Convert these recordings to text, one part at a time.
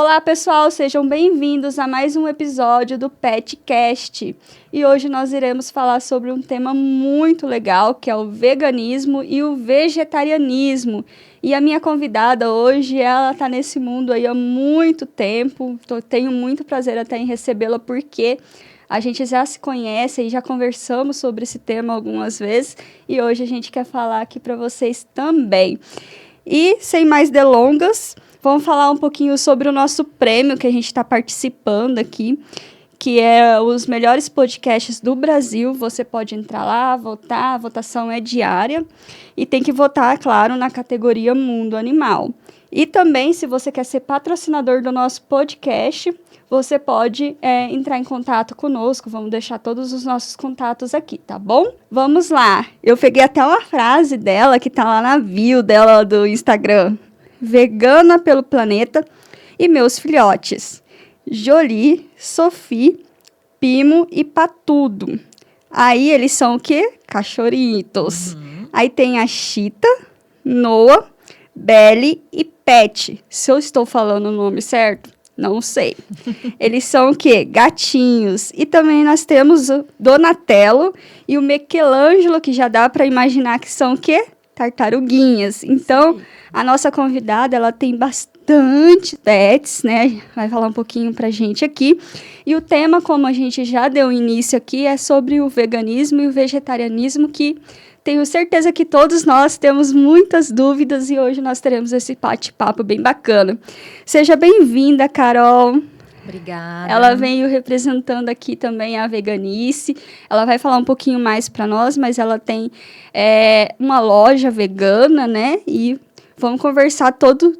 Olá, pessoal, sejam bem-vindos a mais um episódio do PetCast. E hoje nós iremos falar sobre um tema muito legal, que é o veganismo e o vegetarianismo. E a minha convidada hoje, ela está nesse mundo aí há muito tempo. Tenho muito prazer até em recebê-la, porque a gente já se conhece e já conversamos sobre esse tema algumas vezes. E hoje a gente quer falar aqui para vocês também. E, sem mais delongas, vamos falar um pouquinho sobre o nosso prêmio que a gente está participando aqui, que é os melhores podcasts do Brasil. Você pode entrar lá, votar, a votação é diária e tem que votar, claro, na categoria Mundo Animal. E também, se você quer ser patrocinador do nosso podcast, você pode entrar em contato conosco. Vamos deixar todos os nossos contatos aqui, tá bom? Vamos lá. Eu peguei até uma frase dela que tá lá na bio dela do Instagram. Vegana pelo planeta e meus filhotes. Jolie, Sophie, Pimo e Patudo. Aí eles são o quê? Cachorritos. Aí tem a Chita, Noah, Belly e Pet. Se eu estou falando o nome certo, não sei. Eles são o quê? Gatinhos. E também nós temos o Donatello e o Michelangelo, que já dá para imaginar que são o quê? Tartaruguinhas. Então, a nossa convidada, ela tem bastante pets, né? Vai falar um pouquinho pra gente aqui. E o tema, como a gente já deu início aqui, é sobre o veganismo e o vegetarianismo, que tenho certeza que todos nós temos muitas dúvidas e hoje nós teremos esse bate-papo bem bacana. Seja bem-vinda, Carol. Obrigada. Ela veio representando aqui também a veganice. Ela vai falar um pouquinho mais para nós, mas ela tem uma loja vegana, né? E vamos conversar tudo.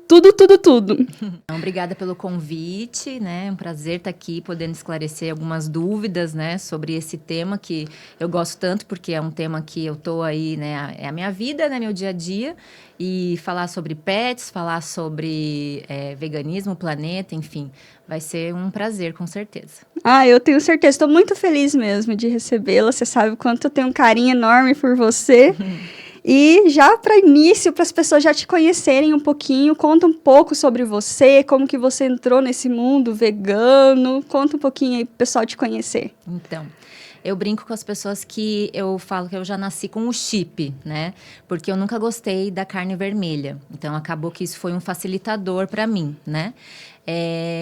Obrigada pelo convite, né? É um prazer estar aqui podendo esclarecer algumas dúvidas, né, sobre esse tema que eu gosto tanto, porque é um tema que eu tô aí, né, é a minha vida, né, meu dia a dia. E falar sobre pets, falar sobre veganismo, planeta, enfim, vai ser um prazer, com certeza. Eu tenho certeza. Estou muito feliz mesmo de recebê-la. Você sabe o quanto eu tenho um carinho enorme por você. E já para início, para as pessoas já te conhecerem um pouquinho, conta um pouco sobre você, como que você entrou nesse mundo vegano. Conta um pouquinho aí para o pessoal te conhecer. Então, eu brinco com as pessoas que eu falo que eu já nasci com o chip, né? Porque eu nunca gostei da carne vermelha. Então, acabou que isso foi um facilitador para mim, né?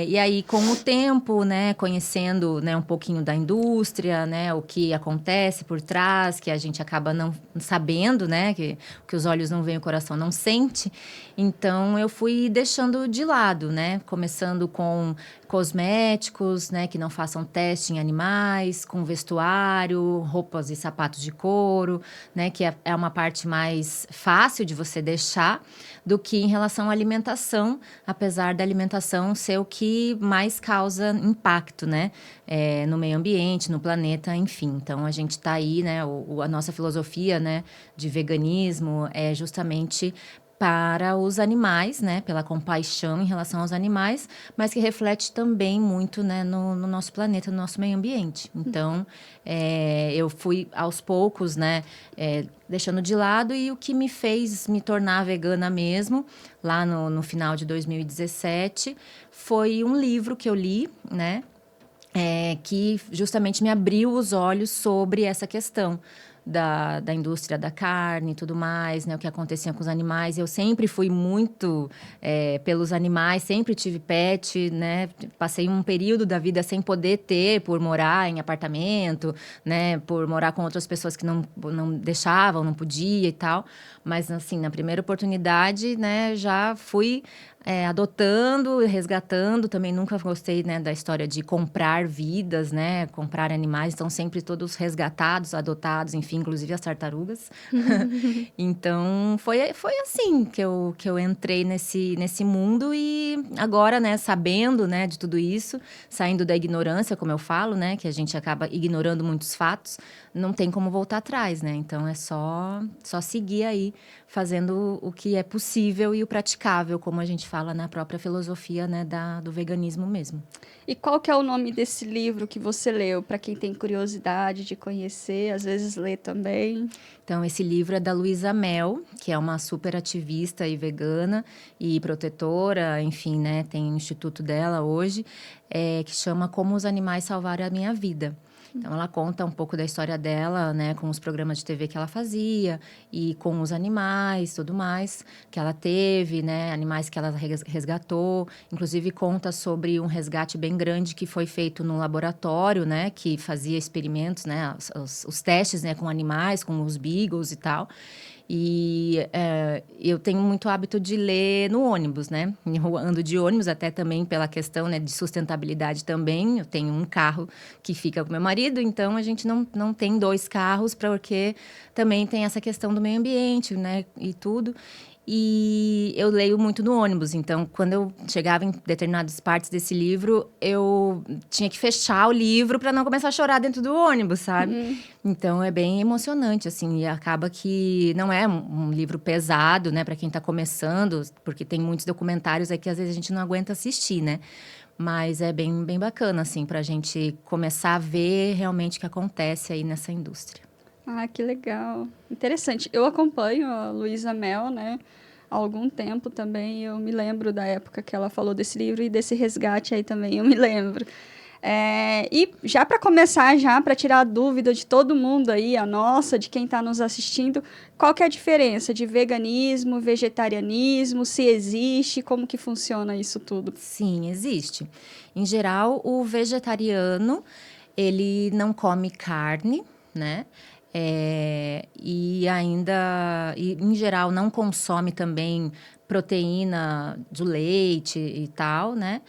E aí, com o tempo, né, conhecendo, né, um pouquinho da indústria, né, o que acontece por trás, que a gente acaba não sabendo, né, que os olhos não veem, o coração não sente. Então, eu fui deixando de lado, né, começando com cosméticos, né, que não façam teste em animais, com vestuário, roupas e sapatos de couro, né, que é uma parte mais fácil de você deixar do que em relação à alimentação, apesar da alimentação ser o que mais causa impacto, né, no meio ambiente, no planeta, enfim. Então, a gente está aí, né, a nossa filosofia, né, de veganismo é justamente para os animais, né, pela compaixão em relação aos animais, mas que reflete também muito, né, no nosso planeta, no nosso meio ambiente. Então, eu fui aos poucos, né, deixando de lado, e o que me fez me tornar vegana mesmo, lá no final de 2017, foi um livro que eu li, né, que justamente me abriu os olhos sobre essa questão da indústria da carne e tudo mais, né? O que acontecia com os animais. Eu sempre fui muito pelos animais, sempre tive pet, né? Passei um período da vida sem poder ter, por morar em apartamento, né? Por morar com outras pessoas que não deixavam, não podia e tal. Mas, assim, na primeira oportunidade, né? Já fui adotando, resgatando. Também nunca gostei, né, da história de comprar vidas, né, comprar animais. Então, sempre todos resgatados, adotados, enfim, inclusive as tartarugas. Então, foi assim que eu entrei nesse mundo. E agora, né, sabendo, né, de tudo isso, saindo da ignorância, como eu falo, né, que a gente acaba ignorando muitos fatos, não tem como voltar atrás, né? Então, é só seguir aí, fazendo o que é possível e o praticável, como a gente fala fala na própria filosofia, né, do veganismo mesmo. E qual que é o nome desse livro que você leu, para quem tem curiosidade de conhecer, às vezes lê também? Então, esse livro é da Luísa Mel, que é uma super ativista e vegana e protetora, enfim, né, tem o instituto dela hoje, que chama Como os Animais Salvaram a Minha Vida. Então, ela conta um pouco da história dela, né, com os programas de TV que ela fazia e com os animais, tudo mais que ela teve, né, animais que ela resgatou. Inclusive, conta sobre um resgate bem grande que foi feito no laboratório, né, que fazia experimentos, né, os testes, né, com animais, com os beagles e tal. E eu tenho muito hábito de ler no ônibus, né? Eu ando de ônibus até também pela questão, né, de sustentabilidade também. Eu tenho um carro que fica com meu marido, então a gente não tem 2 carros, porque também tem essa questão do meio ambiente, né, e tudo. E eu leio muito no ônibus, então quando eu chegava em determinadas partes desse livro, eu tinha que fechar o livro para não começar a chorar dentro do ônibus, sabe? Então é bem emocionante, assim, e acaba que não é um livro pesado, né, para quem está começando, porque tem muitos documentários aí que às vezes a gente não aguenta assistir, né? Mas é bem, bem bacana, assim, para a gente começar a ver realmente o que acontece aí nessa indústria. Ah, que legal. Interessante. Eu acompanho a Luísa Mel, né, há algum tempo também. Eu me lembro da época que ela falou desse livro e desse resgate aí também, eu me lembro. E já para começar, já para tirar a dúvida de todo mundo aí, a nossa, de quem está nos assistindo, qual que é a diferença de veganismo, vegetarianismo, se existe, como que funciona isso tudo? Sim, existe. Em geral, o vegetariano, ele não come carne, né? E em geral, não consome também proteína do leite e tal, né?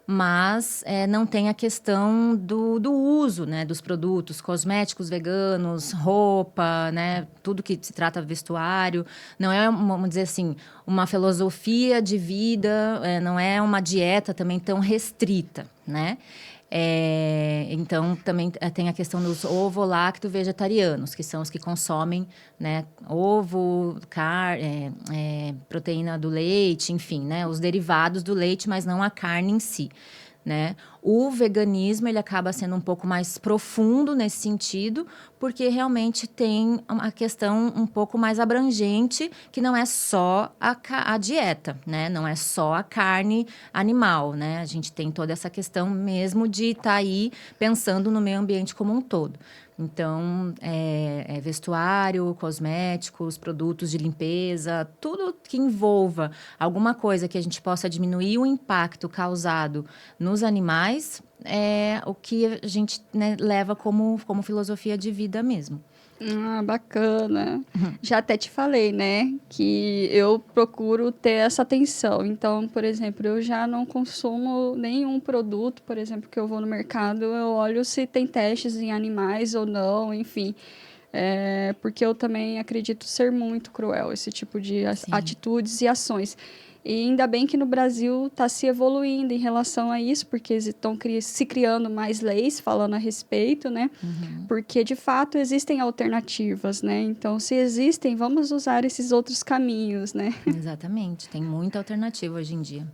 Mas não tem a questão do uso, né, dos produtos cosméticos veganos, roupa, né, tudo que se trata vestuário. Não é, vamos dizer assim, uma filosofia de vida, não é uma dieta também tão restrita, né? Então, também tem a questão dos ovo-lacto-vegetarianos, que são os que consomem, né, ovo, proteína do leite, enfim, né, os derivados do leite, mas não a carne em si, né? O veganismo, ele acaba sendo um pouco mais profundo nesse sentido, porque realmente tem uma questão um pouco mais abrangente, que não é só a dieta, né? Não é só a carne animal, né? A gente tem toda essa questão mesmo de estar aí pensando no meio ambiente como um todo. Então, vestuário, cosméticos, produtos de limpeza, tudo que envolva alguma coisa que a gente possa diminuir o impacto causado nos animais, é o que a gente, né, leva como filosofia de vida mesmo. Ah, bacana. Já até te falei, né, que eu procuro ter essa atenção. Então, por exemplo, eu já não consumo nenhum produto, por exemplo, que eu vou no mercado, eu olho se tem testes em animais ou não, enfim. Porque eu também acredito ser muito cruel esse tipo de Sim. atitudes e ações. E ainda bem que no Brasil está se evoluindo em relação a isso, porque estão se criando mais leis falando a respeito, né? Porque, de fato, existem alternativas, né? Então, se existem, vamos usar esses outros caminhos, né? Exatamente, tem muita alternativa hoje em dia.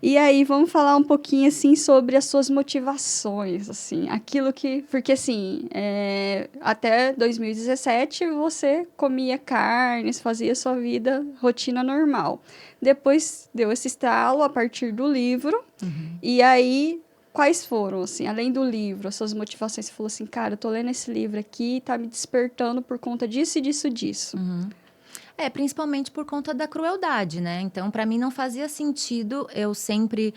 E aí, vamos falar um pouquinho, assim, sobre as suas motivações, assim, aquilo que... Porque, assim, até 2017, você comia carnes, fazia sua vida, rotina normal. Depois, deu esse estalo a partir do livro. E aí, quais foram, assim, além do livro, as suas motivações? Você falou assim, cara, eu tô lendo esse livro aqui e tá me despertando por conta disso e disso, disso. Principalmente por conta da crueldade, né? Então, para mim, não fazia sentido eu sempre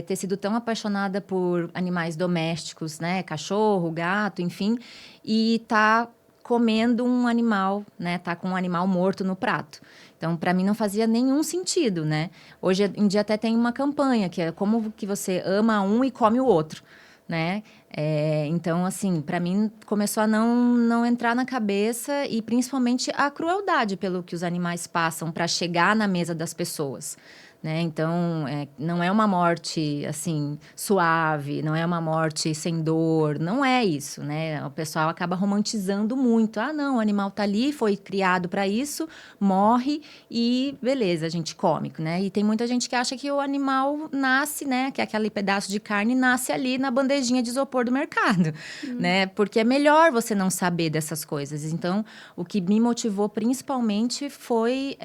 ter sido tão apaixonada por animais domésticos, né? Cachorro, gato, enfim, e tá comendo um animal, né? Tá com um animal morto no prato. Então, para mim, não fazia nenhum sentido, né? Hoje em dia até tem uma campanha que é como que você ama um e come o outro, né? Então, assim, para mim começou a não entrar na cabeça e principalmente a crueldade pelo que os animais passam para chegar na mesa das pessoas. Né? Então, não é uma morte, assim, suave, não é uma morte sem dor, não é isso, né? O pessoal acaba romantizando muito. Ah, não, o animal tá ali, foi criado para isso, morre e beleza, a gente come, né? E tem muita gente que acha que o animal nasce, né? Que aquele pedaço de carne nasce ali na bandejinha de isopor do mercado, né? Porque é melhor você não saber dessas coisas. Então, o que me motivou principalmente foi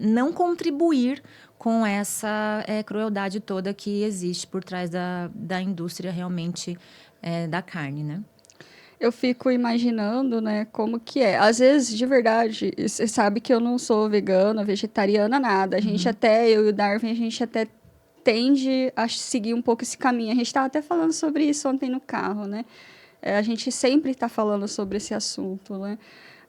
não contribuir com essa crueldade toda que existe por trás da indústria realmente da carne, né? Eu fico imaginando, né, como que é. Às vezes, de verdade, você sabe que eu não sou vegana, vegetariana, nada. A gente até, eu e o Darwin, a gente até tende a seguir um pouco esse caminho. A gente estava até falando sobre isso ontem no carro, né? A gente sempre está falando sobre esse assunto, né?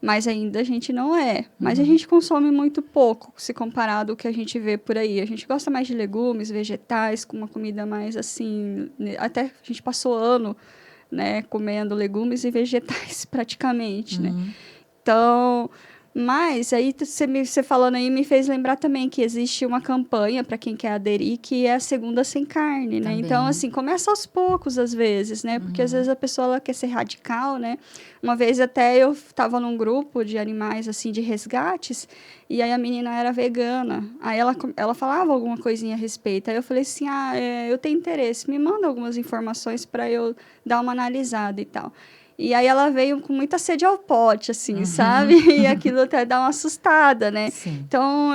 Mas ainda a gente não é. Mas a gente consome muito pouco, se comparado ao que a gente vê por aí. A gente gosta mais de legumes, vegetais, com uma comida mais assim... Até a gente passou ano, né, comendo legumes e vegetais praticamente, né? Então, mas aí você falando aí me fez lembrar também que existe uma campanha para quem quer aderir, que é a segunda sem carne, né? Também. Então, assim, começa aos poucos às vezes, né? Porque às vezes a pessoa ela quer ser radical, né? Uma vez até eu estava num grupo de animais assim de resgates e aí a menina era vegana. Aí ela falava alguma coisinha a respeito. Aí eu falei assim: eu tenho interesse, me manda algumas informações para eu dar uma analisada e tal. E aí ela veio com muita sede ao pote, assim, sabe? E aquilo até dá uma assustada, né? Sim. Então,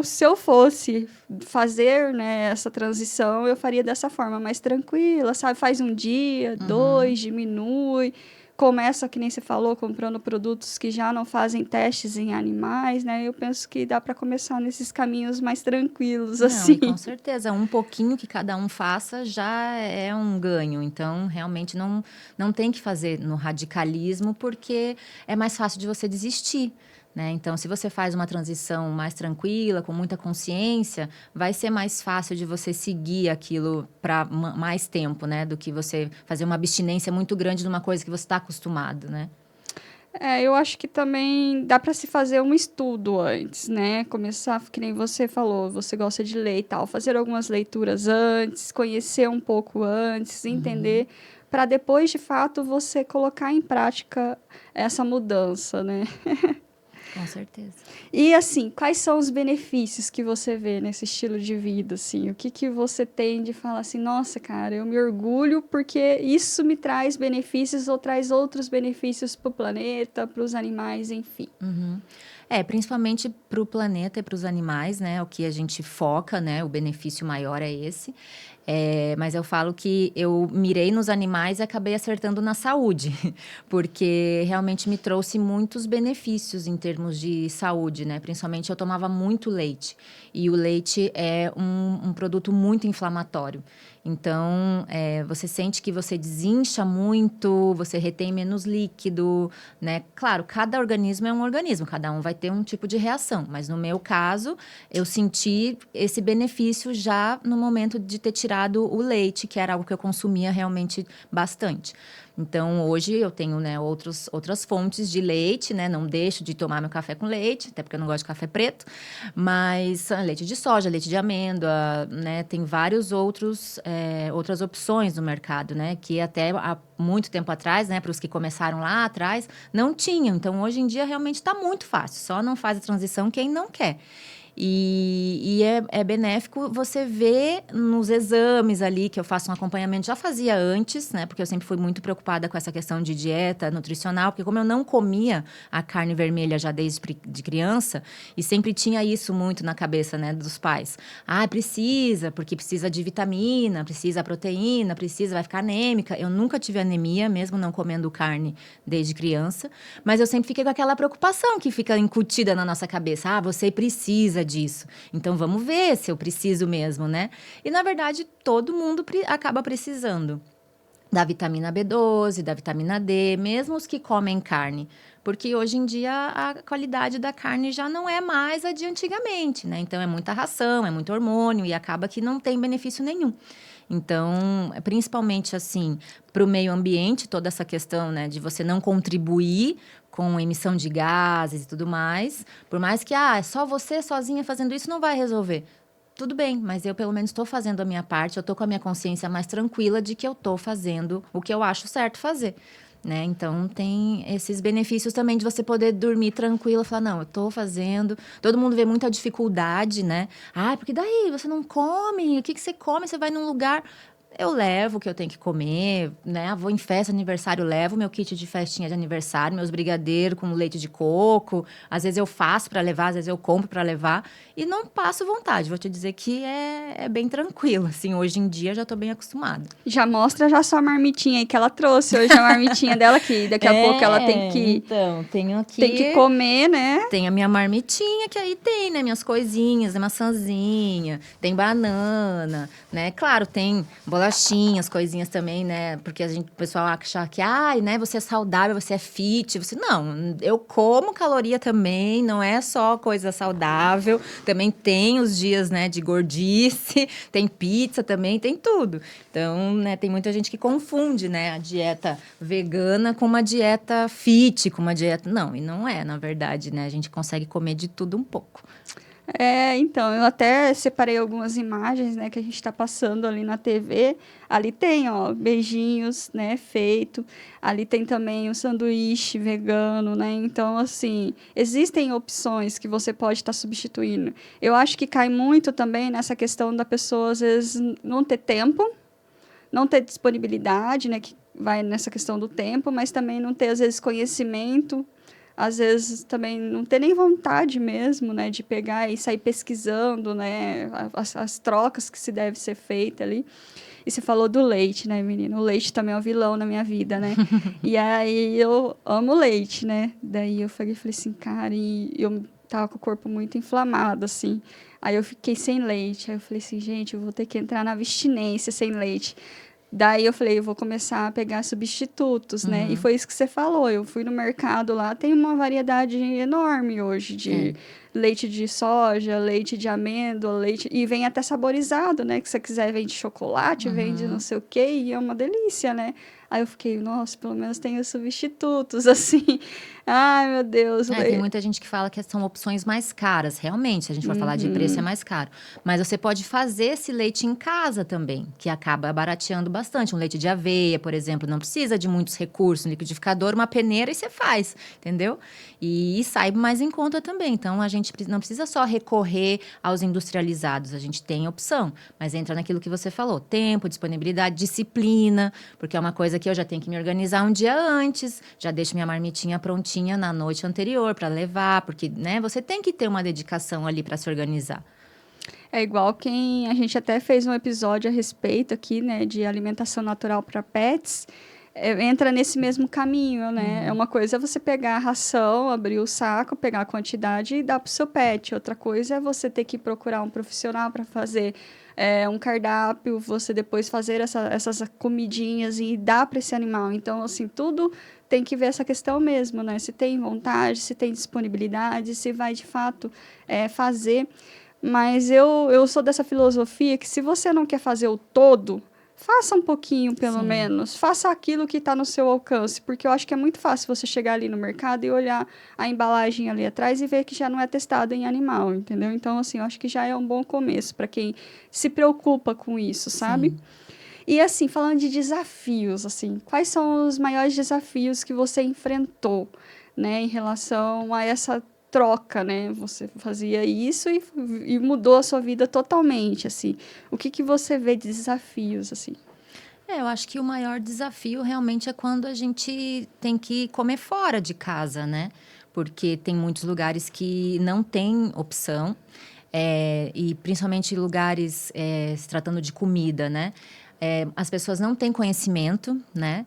se eu fosse fazer, né, essa transição, eu faria dessa forma, mais tranquila, sabe? Faz um dia, dois, diminui. Começa, que nem você falou, comprando produtos que já não fazem testes em animais, né? Eu penso que dá para começar nesses caminhos mais tranquilos, Não, assim. e com certeza, um pouquinho que cada um faça já é um ganho. Então, realmente, não tem que fazer no radicalismo, porque é mais fácil de você desistir. Né? Então, se você faz uma transição mais tranquila, com muita consciência, vai ser mais fácil de você seguir aquilo para mais tempo, né? Do que você fazer uma abstinência muito grande de uma coisa que você está acostumado, né? Eu acho que também dá para se fazer um estudo antes, né? Começar, que nem você falou, você gosta de ler e tal, fazer algumas leituras antes, conhecer um pouco antes, entender, para depois, de fato, você colocar em prática essa mudança, né? Com certeza. E assim, quais são os benefícios que você vê nesse estilo de vida, assim? O que que você tem de falar assim, nossa, cara, eu me orgulho porque isso me traz benefícios ou traz outros benefícios para o planeta, para os animais, enfim. Principalmente para o planeta e para os animais, né? O que a gente foca, né? O benefício maior é esse. Mas eu falo que eu mirei nos animais e acabei acertando na saúde, porque realmente me trouxe muitos benefícios em termos de saúde, né? Principalmente eu tomava muito leite, e o leite é um produto muito inflamatório. Então, você sente que você desincha muito, você retém menos líquido, né? Claro, cada organismo é um organismo, cada um vai ter um tipo de reação. Mas no meu caso, eu senti esse benefício já no momento de ter tirado o leite, que era algo que eu consumia realmente bastante. Então, hoje eu tenho, né, outras fontes de leite, né? Não deixo de tomar meu café com leite, até porque eu não gosto de café preto. Mas leite de soja, leite de amêndoa, né? Tem vários outras opções no mercado, né? Que até há muito tempo atrás, né? Para os que começaram lá atrás, não tinham. Então, hoje em dia, realmente está muito fácil. Só não faz a transição quem não quer. E é benéfico você ver nos exames ali, que eu faço um acompanhamento, já fazia antes, né? Porque eu sempre fui muito preocupada com essa questão de dieta nutricional, porque como eu não comia a carne vermelha já desde de criança, e sempre tinha isso muito na cabeça, né, dos pais. Precisa, porque precisa de vitamina, precisa proteína, vai ficar anêmica. Eu nunca tive anemia, mesmo não comendo carne desde criança, mas eu sempre fiquei com aquela preocupação que fica incutida na nossa cabeça. Você precisa disso. Então, vamos ver se eu preciso mesmo, né? E, na verdade, todo mundo acaba precisando da vitamina B12, da vitamina D, mesmo os que comem carne. Porque hoje em dia a qualidade da carne já não é mais a de antigamente, né? Então, é muita ração, é muito hormônio e acaba que não tem benefício nenhum. Então, principalmente assim, para o meio ambiente, toda essa questão, né, de você não contribuir com emissão de gases e tudo mais, por mais que, é só você sozinha fazendo isso não vai resolver. Tudo bem, mas eu pelo menos estou fazendo a minha parte, eu estou com a minha consciência mais tranquila de que eu estou fazendo o que eu acho certo fazer. Né? Então, tem esses benefícios também de você poder dormir tranquila, falar, não, eu estou fazendo. Todo mundo vê muita dificuldade, né? Porque daí você não come, o que você come? Você vai num lugar... Eu levo o que eu tenho que comer, né? Vou em festa, aniversário, levo meu kit de festinha de aniversário, meus brigadeiros com leite de coco. Às vezes eu faço para levar, às vezes eu compro para levar. E não passo vontade. Vou te dizer que é bem tranquilo. Assim, hoje em dia já estou bem acostumada. Já mostra já sua marmitinha aí que ela trouxe hoje, a marmitinha dela aqui. Daqui a pouco ela tem que... Então, tenho aqui... Tem que comer, né? Tem a minha marmitinha, que aí tem, né? Minhas coisinhas, né? Maçãzinha, tem banana, né? Claro, tem bolachinhas, coisinhas também, né? Porque o pessoal acha que, né? Você é saudável, você é fit. Não, eu como caloria também, não é só coisa saudável. Também tem os dias, né, de gordice, tem pizza também, tem tudo. Então, né, tem muita gente que confunde, né, a dieta vegana com uma dieta fit, com uma dieta... Não, e não é, na verdade, né? A gente consegue comer de tudo um pouco. Então, eu até separei algumas imagens, né, que a gente está passando ali na TV. Ali tem, ó, beijinhos, né, feito. Ali tem também o sanduíche vegano, né? Então, assim, existem opções que você pode estar substituindo. Eu acho que cai muito também nessa questão da pessoa, às vezes, não ter tempo, não ter disponibilidade, né, que vai nessa questão do tempo, mas também não ter, às vezes, conhecimento. Às vezes também não ter nem vontade mesmo, né, de pegar e sair pesquisando, né, as trocas que se deve ser feita ali. E você falou do leite, né, menina? O leite também é um vilão na minha vida, né? E aí eu amo leite, né? Daí eu falei assim, cara, e eu tava com o corpo muito inflamado, assim. Aí eu fiquei sem leite. Aí eu falei assim, gente, eu vou ter que entrar na abstinência sem leite. Daí eu falei, eu vou começar a pegar substitutos, né? E foi isso que você falou. Eu fui no mercado lá, tem uma variedade enorme hoje de leite de soja, leite de amêndoa, leite... E vem até saborizado, né? Que se você quiser, vende chocolate, vende não sei o quê, e é uma delícia, né? Aí eu fiquei, nossa, pelo menos tem os substitutos, assim. Ai, meu Deus. Tem muita gente que fala que são opções mais caras. Realmente, se a gente for falar de preço, é mais caro. Mas você pode fazer esse leite em casa também, que acaba barateando bastante. Um leite de aveia, por exemplo, não precisa de muitos recursos. Um liquidificador, uma peneira e você faz, entendeu? E sai mais em conta também. Então, a gente não precisa só recorrer aos industrializados. A gente tem opção. Mas entra naquilo que você falou. Tempo, disponibilidade, disciplina. Porque é uma coisa que eu já tenho que me organizar um dia antes. Já deixo minha marmitinha prontinha na noite anterior para levar, porque, né, você tem que ter uma dedicação ali para se organizar. É igual quem... A gente até fez um episódio a respeito aqui, né, de alimentação natural para pets. Entra nesse mesmo caminho, né? É uma coisa você pegar a ração, abrir o saco, pegar a quantidade e dar para o seu pet. Outra coisa é você ter que procurar um profissional para fazer um cardápio, você depois fazer essas comidinhas e dar para esse animal. Então, assim, tudo tem que ver essa questão mesmo, né? Se tem vontade, se tem disponibilidade, se vai, de fato, fazer. Mas eu sou dessa filosofia que se você não quer fazer o todo, faça um pouquinho, pelo menos. Faça aquilo que está no seu alcance. Porque eu acho que é muito fácil você chegar ali no mercado e olhar a embalagem ali atrás e ver que já não é testado em animal, entendeu? Então, assim, eu acho que já é um bom começo para quem se preocupa com isso, sabe? Sim. E, assim, falando de desafios, assim, quais são os maiores desafios que você enfrentou, né, em relação a essa troca, né? Você fazia isso e mudou a sua vida totalmente, assim. O que você vê de desafios, assim? Eu acho que o maior desafio realmente é quando a gente tem que comer fora de casa, né? Porque tem muitos lugares que não tem opção, e principalmente lugares se tratando de comida, né? As pessoas não têm conhecimento, né?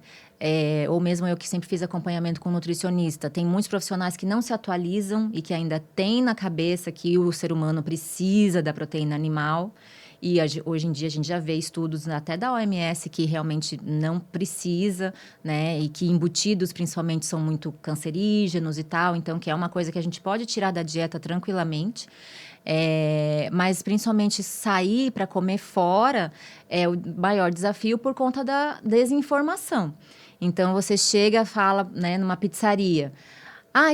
Ou mesmo eu que sempre fiz acompanhamento com nutricionista, tem muitos profissionais que não se atualizam e que ainda têm na cabeça que o ser humano precisa da proteína animal. E hoje em dia a gente já vê estudos até da OMS que realmente não precisa, né? E que embutidos principalmente são muito cancerígenos e tal. Então, que é uma coisa que a gente pode tirar da dieta tranquilamente. Mas principalmente sair para comer fora é o maior desafio por conta da desinformação. Então, você chega e fala, né, numa pizzaria,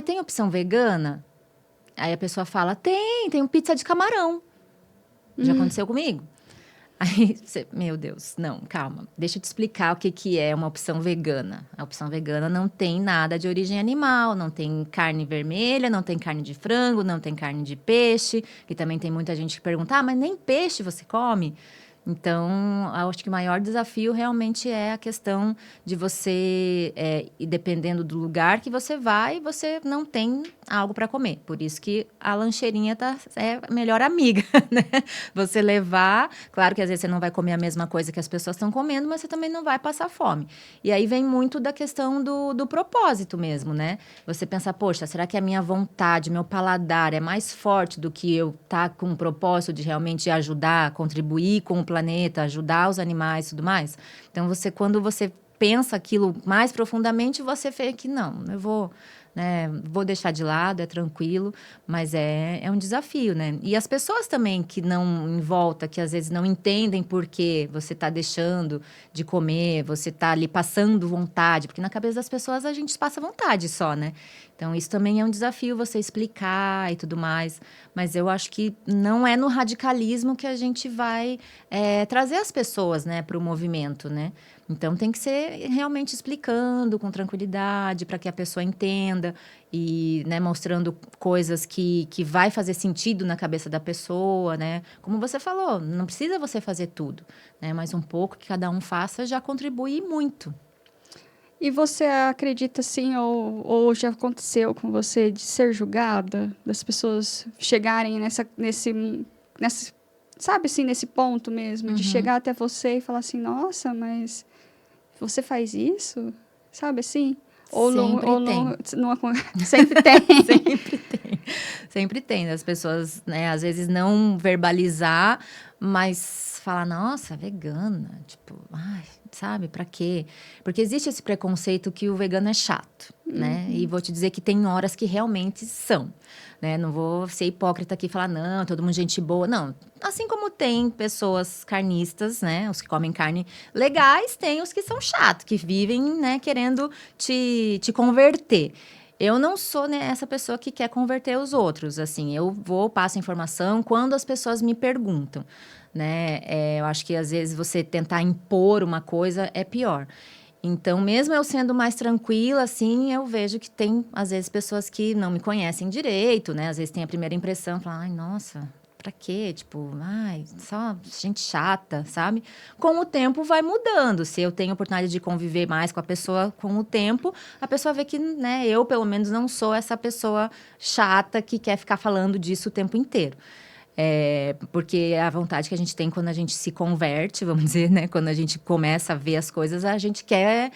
tem opção vegana? Aí a pessoa fala, tem pizza de camarão. Já aconteceu comigo? Aí você, meu Deus, não, calma. Deixa eu te explicar o que é uma opção vegana. A opção vegana não tem nada de origem animal, não tem carne vermelha, não tem carne de frango, não tem carne de peixe. E também tem muita gente que pergunta, mas nem peixe você come? Então, eu acho que o maior desafio realmente é a questão de você, e dependendo do lugar que você vai, você não tem algo para comer. Por isso que a lancheirinha é a melhor amiga, né? Você levar, claro que às vezes você não vai comer a mesma coisa que as pessoas estão comendo, mas você também não vai passar fome. E aí vem muito da questão do propósito mesmo, né? Você pensa, poxa, será que a minha vontade, meu paladar é mais forte do que eu estar com o propósito de realmente ajudar, contribuir com o planeta, ajudar os animais e tudo mais? Então, quando você pensa aquilo mais profundamente, você vê que não, eu vou deixar de lado, é tranquilo, mas é um desafio, né? E as pessoas também que não em volta, que às vezes não entendem por que você está deixando de comer, você está ali passando vontade, porque na cabeça das pessoas a gente passa vontade só, né? Então, isso também é um desafio, você explicar e tudo mais. Mas eu acho que não é no radicalismo que a gente vai trazer as pessoas, né, para o movimento, né? Então, tem que ser realmente explicando com tranquilidade para que a pessoa entenda e, né, mostrando coisas que vai fazer sentido na cabeça da pessoa, né? Como você falou, não precisa você fazer tudo, né? Mas um pouco que cada um faça já contribui muito. E você acredita, assim, ou já aconteceu com você de ser julgada? Das pessoas chegarem sabe assim, nesse ponto mesmo, de chegar até você e falar assim, nossa, mas você faz isso? Sabe assim? Sempre tem. Sempre tem. Sempre tem. Sempre tem. As pessoas, né, às vezes não verbalizar, mas falar, nossa, vegana. Tipo, sabe, pra quê? Porque existe esse preconceito que o vegano é chato, né? E vou te dizer que tem horas que realmente são, né? Não vou ser hipócrita aqui e falar, não, todo mundo gente boa. Não, assim como tem pessoas carnistas, né? Os que comem carne legais, tem os que são chatos, que vivem, né, querendo te converter. Eu não sou, né, essa pessoa que quer converter os outros, assim, eu passo informação quando as pessoas me perguntam, né, eu acho que às vezes você tentar impor uma coisa é pior. Então, mesmo eu sendo mais tranquila, assim, eu vejo que tem, às vezes, pessoas que não me conhecem direito, né, às vezes tem a primeira impressão, falam, ai, nossa, pra quê? Tipo, só gente chata, sabe? Com o tempo vai mudando. Se eu tenho oportunidade de conviver mais com a pessoa com o tempo, a pessoa vê que, né, eu, pelo menos, não sou essa pessoa chata que quer ficar falando disso o tempo inteiro. Porque a vontade que a gente tem quando a gente se converte, vamos dizer, né? Quando a gente começa a ver as coisas, a gente quer...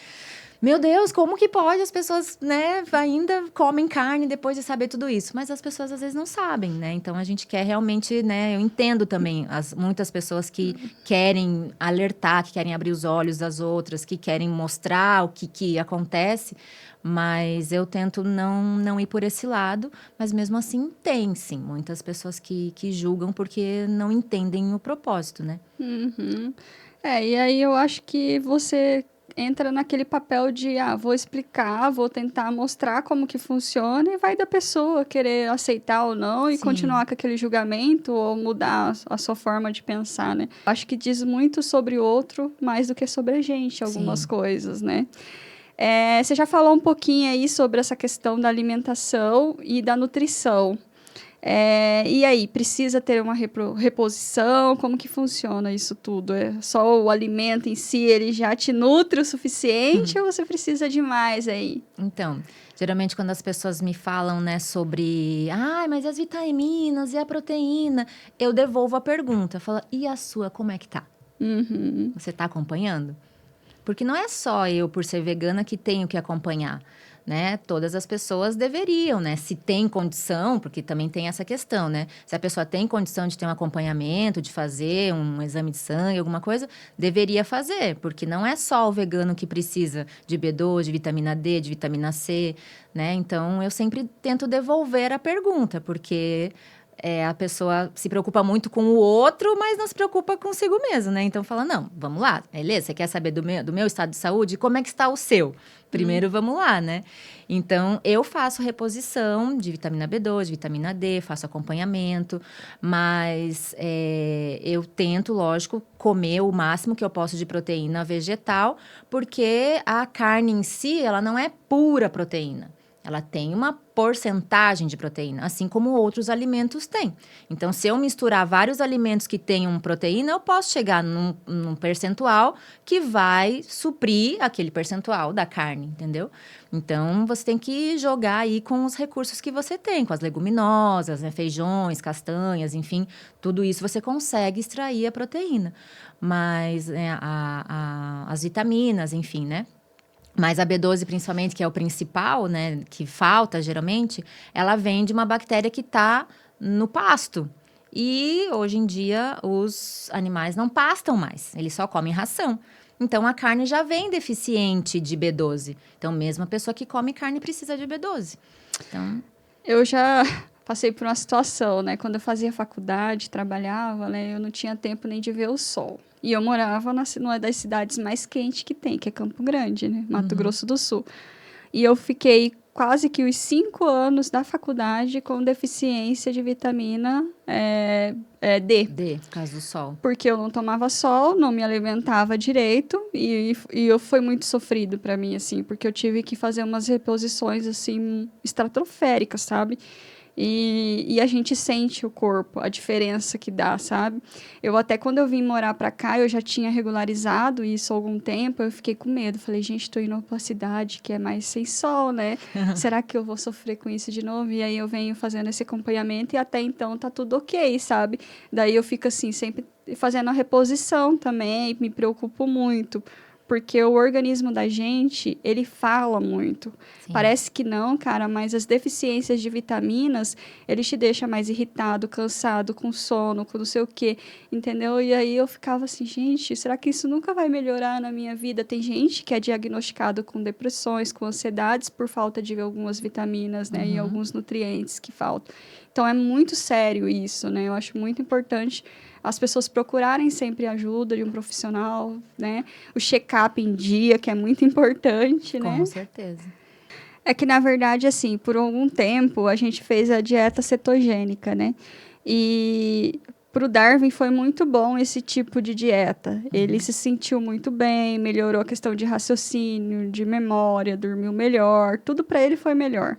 Meu Deus, como que pode? As pessoas, né, ainda comem carne depois de saber tudo isso. Mas as pessoas, às vezes, não sabem, né? Então, a gente quer realmente, né... Eu entendo também muitas pessoas que querem alertar, que querem abrir os olhos das outras, que querem mostrar o que acontece. Mas eu tento não ir por esse lado. Mas, mesmo assim, tem, sim, muitas pessoas que julgam porque não entendem o propósito, né? Uhum. E aí eu acho que você entra naquele papel de, vou explicar, vou tentar mostrar como que funciona e vai da pessoa querer aceitar ou não e Sim. continuar com aquele julgamento ou mudar a sua forma de pensar, né? Acho que diz muito sobre o outro mais do que sobre a gente, algumas coisas, né? Você já falou um pouquinho aí sobre essa questão da alimentação e da nutrição. E aí, precisa ter uma reposição? Como que funciona isso tudo? É só o alimento em si, ele já te nutre o suficiente ou você precisa de mais aí? Então, geralmente quando as pessoas me falam, né, sobre... mas as vitaminas e a proteína? Eu devolvo a pergunta. Eu falo, e a sua, como é que tá? Você tá acompanhando? Porque não é só eu, por ser vegana, que tenho que acompanhar. né? Todas as pessoas deveriam, né? Se tem condição, porque também tem essa questão, né? Se a pessoa tem condição de ter um acompanhamento, de fazer um exame de sangue, alguma coisa, deveria fazer, porque não é só o vegano que precisa de B12, de vitamina D, de vitamina C, né? Então, eu sempre tento devolver a pergunta, porque a pessoa se preocupa muito com o outro, mas não se preocupa consigo mesmo, né? Então, fala, não, vamos lá, beleza, você quer saber do meu estado de saúde? Como é que está o seu? Primeiro, vamos lá, né? Então, eu faço reposição de vitamina B12, vitamina D, faço acompanhamento, mas eu tento, lógico, comer o máximo que eu posso de proteína vegetal, porque a carne em si, ela não é pura proteína. Ela tem uma porcentagem de proteína, assim como outros alimentos têm. Então, se eu misturar vários alimentos que tenham proteína, eu posso chegar num percentual que vai suprir aquele percentual da carne, entendeu? Então, você tem que jogar aí com os recursos que você tem, com as leguminosas, né, feijões, castanhas, enfim, tudo isso você consegue extrair a proteína. Mas as vitaminas, enfim, né? Mas a B12, principalmente, que é o principal, né, que falta geralmente, ela vem de uma bactéria que está no pasto. E, hoje em dia, os animais não pastam mais, eles só comem ração. Então, a carne já vem deficiente de B12. Então, mesmo a pessoa que come carne precisa de B12. Então... Eu já passei por uma situação, né? Quando eu fazia faculdade, trabalhava, né? Eu não tinha tempo nem de ver o sol. E eu morava numa das cidades mais quentes que tem, que é Campo Grande, né? Mato Grosso do Sul. E eu fiquei quase que os 5 anos da faculdade com deficiência de vitamina D. D, por causa do sol. Porque eu não tomava sol, não me alimentava direito e foi muito sofrido para mim, assim, porque eu tive que fazer umas reposições, assim, estratosféricas, sabe? E a gente sente o corpo, a diferença que dá, sabe? Eu até, quando eu vim morar pra cá, eu já tinha regularizado isso há algum tempo, eu fiquei com medo. Falei, gente, tô indo pra uma cidade que é mais sem sol, né? Será que eu vou sofrer com isso de novo? E aí eu venho fazendo esse acompanhamento e até então tá tudo ok, sabe? Daí eu fico assim, sempre fazendo a reposição também, me preocupo muito. Porque o organismo da gente, ele fala muito. Sim. Parece que não, cara, mas as deficiências de vitaminas, ele te deixa mais irritado, cansado, com sono, com não sei o quê, entendeu? E aí eu ficava assim, gente, será que isso nunca vai melhorar na minha vida? Tem gente que é diagnosticado com depressões, com ansiedades, por falta de algumas vitaminas, né? E alguns nutrientes que faltam. Então, é muito sério isso, né? Eu acho muito importante as pessoas procurarem sempre ajuda de um profissional, né? O check-up em dia, que é muito importante, né? Com certeza. É que, na verdade, assim, por algum tempo, a gente fez a dieta cetogênica, né? E para o Darwin foi muito bom esse tipo de dieta. Ele se sentiu muito bem, melhorou a questão de raciocínio, de memória, dormiu melhor, tudo para ele foi melhor.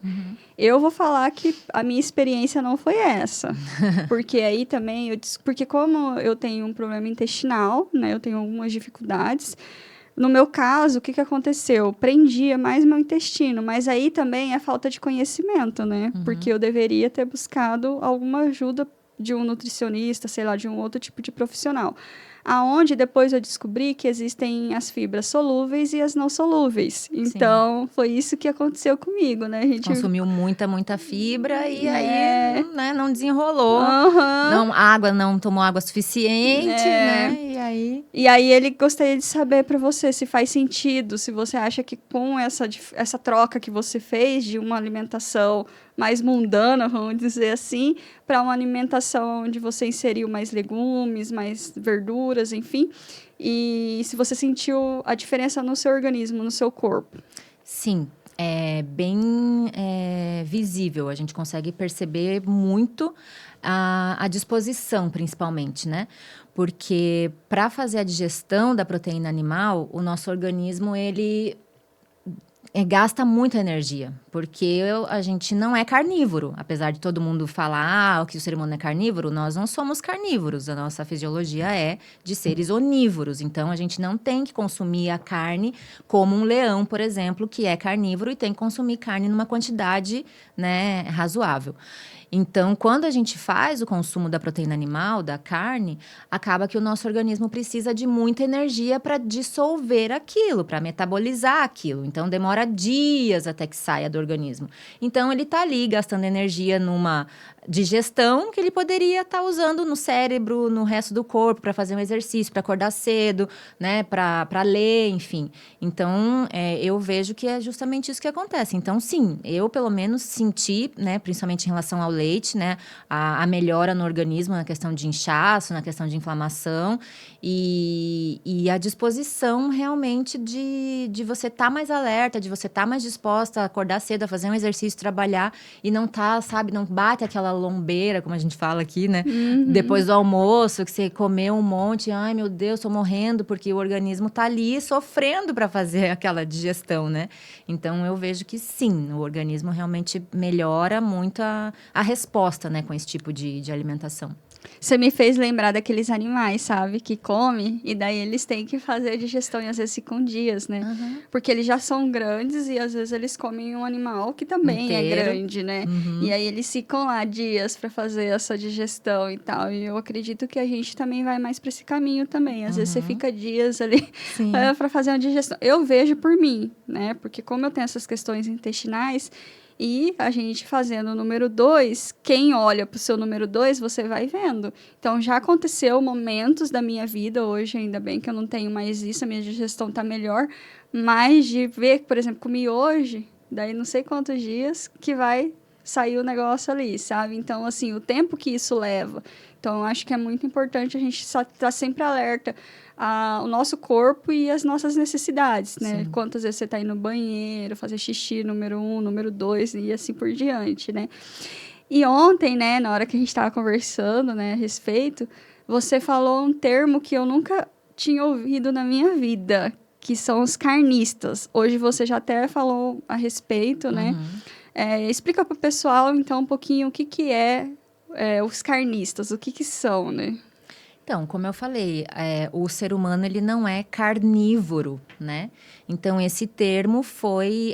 Eu vou falar que a minha experiência não foi essa. Porque aí também, porque como eu tenho um problema intestinal, né? Eu tenho algumas dificuldades. No meu caso, o que aconteceu? Prendia mais meu intestino, mas aí também é falta de conhecimento, né? Porque eu deveria ter buscado alguma ajuda de um nutricionista, sei lá, de um outro tipo de profissional. Aonde depois eu descobri que existem as fibras solúveis e as não solúveis. Então, foi isso que aconteceu comigo, né? A gente consumiu muita fibra e aí, né, não desenrolou. Não tomou água suficiente, né? E aí ele gostaria de saber para você se faz sentido, se você acha que com essa troca que você fez de uma alimentação mais mundana, vamos dizer assim, para uma alimentação onde você inseriu mais legumes, mais verduras, enfim. E se você sentiu a diferença no seu organismo, no seu corpo. Sim, é bem visível. A gente consegue perceber muito a disposição, principalmente, né? Porque para fazer a digestão da proteína animal, o nosso organismo, ele gasta muita energia, porque a gente não é carnívoro. Apesar de todo mundo falar que o ser humano é carnívoro, nós não somos carnívoros. A nossa fisiologia é de seres onívoros. Então, a gente não tem que consumir a carne como um leão, por exemplo, que é carnívoro e tem que consumir carne numa quantidade, né, razoável. Então, quando a gente faz o consumo da proteína animal, da carne, acaba que o nosso organismo precisa de muita energia para dissolver aquilo, para metabolizar aquilo. Então, demora dias até que saia do organismo. Então, ele está ali gastando energia numa digestão que ele poderia estar usando no cérebro, no resto do corpo, para fazer um exercício, para acordar cedo, né, para ler, enfim. Então, eu vejo que é justamente isso que acontece. Então, sim, eu pelo menos senti, né, principalmente em relação ao leite, né, a melhora no organismo, na questão de inchaço, na questão de inflamação e a disposição realmente de você estar mais alerta, de você estar mais disposta a acordar cedo, a fazer um exercício, trabalhar e não tá, sabe, não bate aquela lombeira, como a gente fala aqui, né? Depois do almoço, que você comeu um monte, ai meu Deus, tô morrendo, porque o organismo tá ali sofrendo para fazer aquela digestão, né? Então eu vejo que sim, o organismo realmente melhora muito a resposta, né, com esse tipo de alimentação. Você me fez lembrar daqueles animais, sabe? Que come e daí eles têm que fazer a digestão e às vezes ficam dias, né? Porque eles já são grandes e às vezes eles comem um animal que também é Inteiro. grande, né? E aí eles ficam lá dias para fazer essa digestão e tal. E eu acredito que a gente também vai mais para esse caminho também. Às vezes você fica dias ali Sim. para fazer uma digestão. Eu vejo por mim, né? Porque como eu tenho essas questões intestinais, e a gente fazendo o número 2, quem olha para o seu número 2, você vai vendo. Então, já aconteceu momentos da minha vida, hoje ainda bem que eu não tenho mais isso, a minha digestão está melhor, mas de ver, por exemplo, comi hoje, daí não sei quantos dias, que vai sair o negócio ali, sabe? Então, assim, o tempo que isso leva. Então, eu acho que é muito importante a gente estar sempre alerta o nosso corpo e as nossas necessidades, né? Sim. Quantas vezes você está indo no banheiro, fazer xixi, número 1, número 2 e assim por diante, né? E ontem, né, na hora que a gente estava conversando, né, a respeito, você falou um termo que eu nunca tinha ouvido na minha vida, que são os carnistas. Hoje você já até falou a respeito, né? Explica para o pessoal, então, um pouquinho o que é os carnistas, o que são, né? Então, como eu falei, o ser humano ele não é carnívoro, né? Então, esse termo foi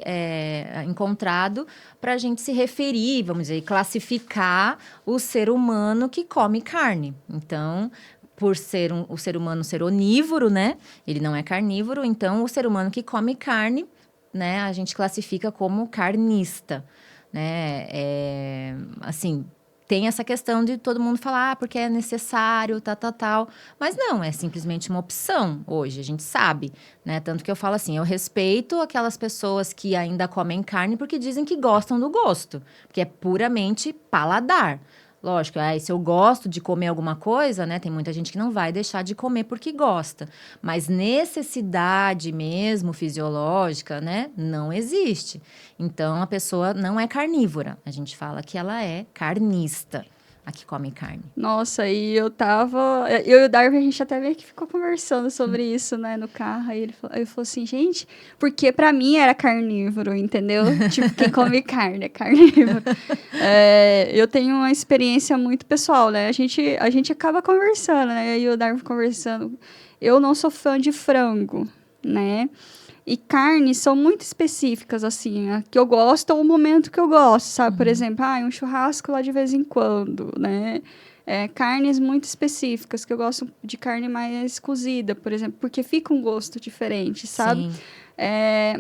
encontrado para a gente se referir, vamos dizer, classificar o ser humano que come carne. Então, por ser o ser humano ser onívoro, né? Ele não é carnívoro, então o ser humano que come carne, né? A gente classifica como carnista, né? Assim, tem essa questão de todo mundo falar, porque é necessário, tal. Mas não, é simplesmente uma opção hoje, a gente sabe, né? Tanto que eu falo assim, eu respeito aquelas pessoas que ainda comem carne porque dizem que gostam do gosto, porque é puramente paladar. Lógico, se eu gosto de comer alguma coisa, né? Tem muita gente que não vai deixar de comer porque gosta. Mas necessidade mesmo, fisiológica, né? Não existe. Então, a pessoa não é carnívora. A gente fala que ela é carnista, a que come carne. Nossa, e eu e o Darwin, a gente até meio que ficou conversando sobre isso, né, no carro. Aí ele falou assim, gente, porque pra mim era carnívoro, entendeu? Tipo, quem come carne é carnívoro. Eu tenho uma experiência muito pessoal, né? A gente acaba conversando, né? E o Darwin conversando. Eu não sou fã de frango, né? E carnes são muito específicas, assim, a que eu gosto ou o momento que eu gosto, sabe? Por exemplo, um churrasco lá de vez em quando, né? Carnes muito específicas, que eu gosto de carne mais cozida, por exemplo, porque fica um gosto diferente, sabe? Sim.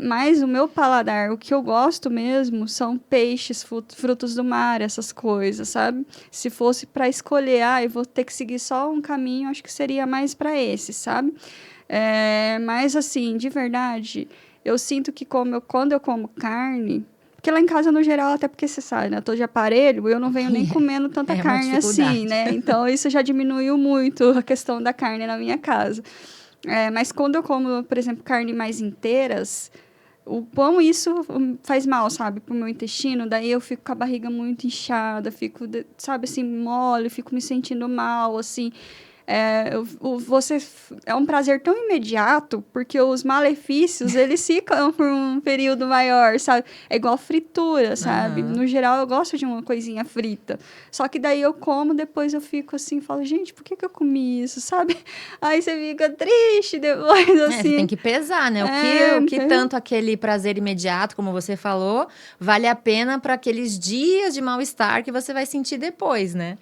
Mas o meu paladar, o que eu gosto mesmo são peixes, frutos do mar, essas coisas, sabe? Se fosse para escolher, eu vou ter que seguir só um caminho, acho que seria mais para esse, sabe? Mas, assim, de verdade, eu sinto que quando eu como carne... Porque lá em casa, no geral, até porque você sabe, né? Eu tô de aparelho, eu não venho nem comendo tanta carne assim, né? Então, isso já diminuiu muito a questão da carne na minha casa. Mas quando eu como, por exemplo, carne mais inteiras, o pão, isso faz mal, sabe? Pro meu intestino. Daí eu fico com a barriga muito inchada, fico, sabe, assim, mole, fico me sentindo mal, assim... Você é um prazer tão imediato, porque os malefícios, eles ficam por um período maior, sabe? É igual fritura, sabe? Aham. No geral, eu gosto de uma coisinha frita. Só que daí eu como, depois eu fico assim, falo, gente, por que que eu comi isso, sabe? Aí você fica triste depois, Você tem assim. que pesar, né? É, O que tanto aquele prazer imediato, como você falou, vale a pena para aqueles dias de mal-estar que você vai sentir depois, né?